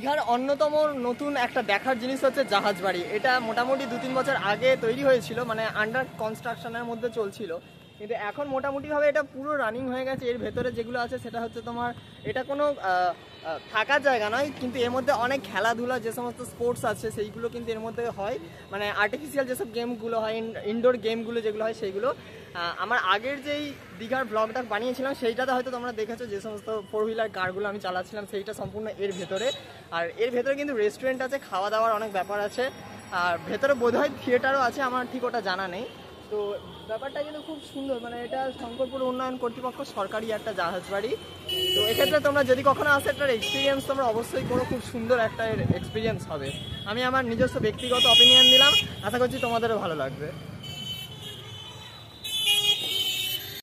দীঘার অন্যতম নতুন একটা দেখার জিনিস হচ্ছে জাহাজ বাড়ি। এটা মোটামুটি 2-3 বছর আগে তৈরি হয়েছিল, মানে আন্ডার কনস্ট্রাকশনের মধ্যে চলছিল, কিন্তু এখন মোটামুটিভাবে এটা পুরো রানিং হয়ে গেছে। এর ভেতরে যেগুলো আছে সেটা হচ্ছে তোমার, এটা কোনো থাকার জায়গা নয়, কিন্তু এর মধ্যে অনেক খেলাধুলা যে সমস্ত স্পোর্টস আছে সেইগুলো কিন্তু এর মধ্যে হয়, মানে আর্টিফিশিয়াল যেসব গেমগুলো হয়, ইনডোর গেমগুলো যেগুলো হয় সেইগুলো। আমার আগের যেই দীঘার ব্লগটা বানিয়েছিলাম সেইটাতে হয়তো তোমরা দেখেছো, যে সমস্ত 4 হুইলার কারগুলো আমি চালাচ্ছিলাম সেইটা সম্পূর্ণ এর ভেতরে। আর এর ভেতরে কিন্তু রেস্টুরেন্ট আছে, খাওয়া দাওয়ার অনেক ব্যাপার আছে, আর ভেতরে বোধহয় থিয়েটারও আছে, আমার ঠিক ওটা জানা নেই। তো ব্যাপারটা কিন্তু খুব সুন্দর, মানে এটা শঙ্করপুর উন্নয়ন কর্তৃপক্ষ সরকারি একটা জাহাজ বাড়ি। তো এক্ষেত্রে তোমরা যদি কখনো আসো, একটা এক্সপিরিয়েন্স তোমরা অবশ্যই করো, খুব সুন্দর একটা এক্সপিরিয়েন্স হবে। আমি আমার নিজস্ব ব্যক্তিগত অপিনিয়ন দিলাম, আশা করছি তোমাদেরও ভালো লাগবে।